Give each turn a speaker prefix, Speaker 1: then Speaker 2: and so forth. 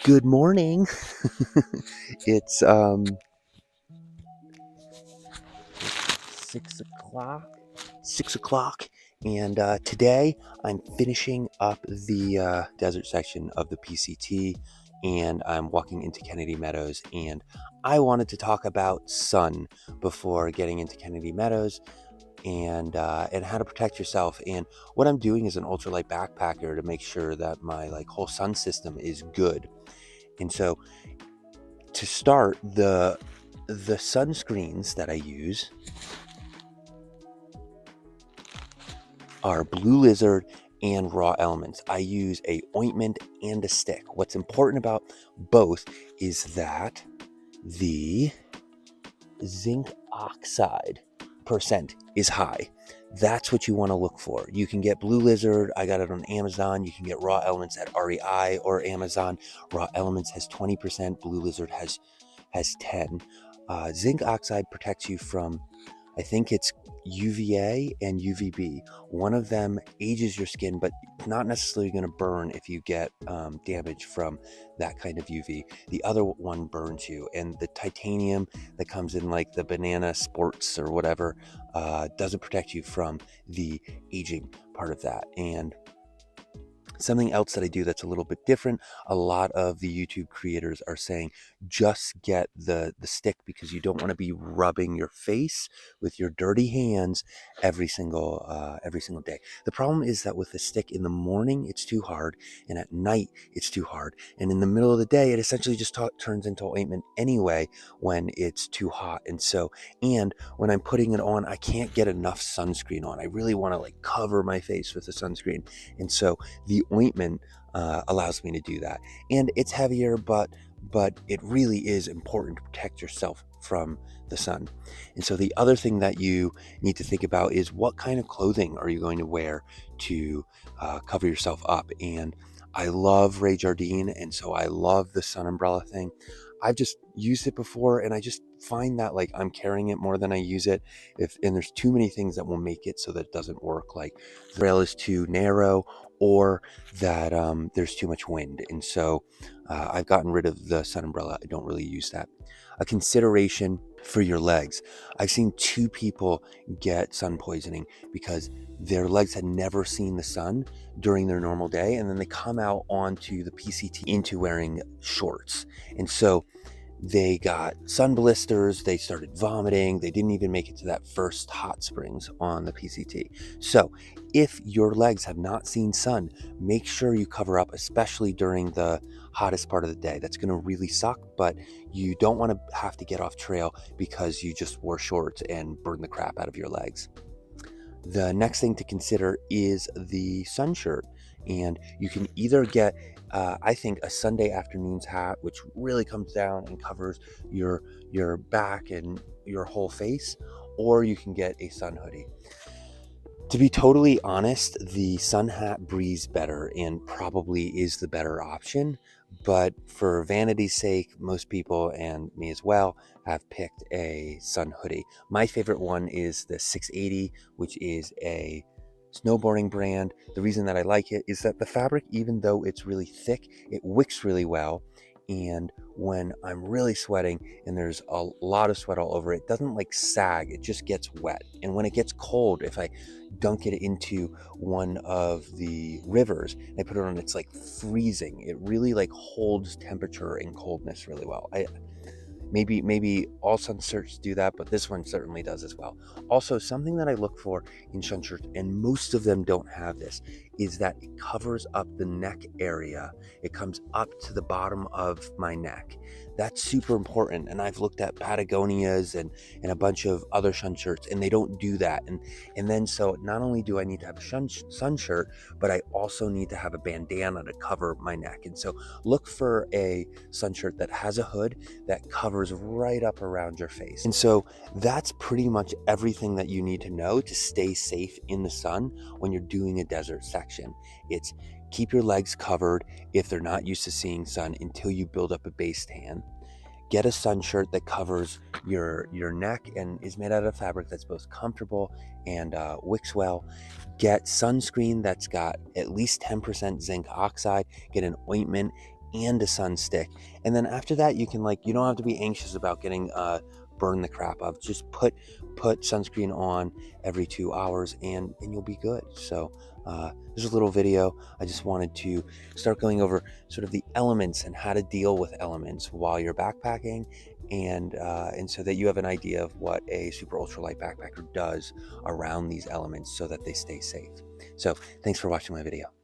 Speaker 1: Good morning. It's 6 o'clock. 6 o'clock, and today I'm finishing up the desert section of the PCT, and I'm walking into Kennedy Meadows. And I wanted to talk about sun before getting into Kennedy Meadows, and how to protect yourself. And what I'm doing is an ultralight backpacker to make sure that my whole sun system is good. And so to start, the sunscreens that I use are Blue Lizard and Raw Elements. I use a ointment and a stick. What's important about both is that the zinc oxide percent is high. That's what you want to look for. You can get Blue Lizard. I got it on Amazon. You can get Raw Elements at REI or Amazon. Raw Elements has 20%. Blue Lizard has 10. Zinc oxide protects you from, I think it's UVA and UVB. One of them ages your skin, but not necessarily going to burn if you get damage from that kind of UV. The other one burns you, and the titanium that comes in like the banana sports or whatever doesn't protect you from the aging part of that. And something else that I do that's a little bit different, a lot of the YouTube creators are saying just get the stick, because you don't want to be rubbing your face with your dirty hands every single day. The problem is that with the stick, in the morning it's too hard, and at night it's too hard, and in the middle of the day it essentially just turns into ointment anyway when it's too hot. And when I'm putting it on, I can't get enough sunscreen on. I really want to cover my face with the sunscreen, and so the ointment allows me to do that. And it's heavier, but it really is important to protect yourself from the sun. And so the other thing that you need to think about is, what kind of clothing are you going to wear to cover yourself up? And I love Ray Jardine, and so I love the sun umbrella thing. I've just used it before, and I just find that I'm carrying it more than I use it. And there's too many things that will make it so that it doesn't work, like the rail is too narrow, or that there's too much wind. And so I've gotten rid of the sun umbrella. I don't really use that. A consideration for your legs. I've seen 2 people get sun poisoning because their legs had never seen the sun during their normal day, and then they come out onto the PCT into wearing shorts. And so they got sun blisters, they started vomiting, they didn't even make it to that first hot springs on the PCT. So if your legs have not seen sun, make sure you cover up, especially during the hottest part of the day. That's going to really suck, but you don't want to have to get off trail because you just wore shorts and burned the crap out of your legs. The next thing to consider is the sun shirt. And you can either get, I think, a Sunday afternoon's hat, which really comes down and covers your back and your whole face, or you can get a sun hoodie. To be totally honest, the sun hat breathes better and probably is the better option. But for vanity's sake, most people, and me as well, have picked a sun hoodie. My favorite one is the 680, which is a snowboarding brand. The reason that I like it is that the fabric, even though it's really thick, it wicks really well. And when I'm really sweating and there's a lot of sweat all over it, it doesn't sag, it just gets wet. And when it gets cold, if I dunk it into one of the rivers and I put it on, it's freezing. It really holds temperature and coldness really well. Maybe all sun shirts do that, but this one certainly does as well. Also, something that I look for in sun shirts, and most of them don't have this, is that it covers up the neck area. It comes up to the bottom of my neck. That's super important. And I've looked at Patagonias and a bunch of other sun shirts, and they don't do that. And then so not only do I need to have a sun shirt, but I also need to have a bandana to cover my neck. And so look for a sun shirt that has a hood that covers right up around your face. And so that's pretty much everything that you need to know to stay safe in the sun when you're doing a desert section. It's keep your legs covered if they're not used to seeing sun until you build up a base tan. Get a sun shirt that covers your neck and is made out of fabric that's both comfortable and wicks well. Get sunscreen that's got at least 10% zinc oxide. Get an ointment and a sun stick. And then after that, you can you don't have to be anxious about getting burned the crap of. Just put sunscreen on every 2 hours and you'll be good. So there's a little video. I just wanted to start going over sort of the elements and how to deal with elements while you're backpacking, and so that you have an idea of what a super ultralight backpacker does around these elements so that they stay safe. So thanks for watching my video.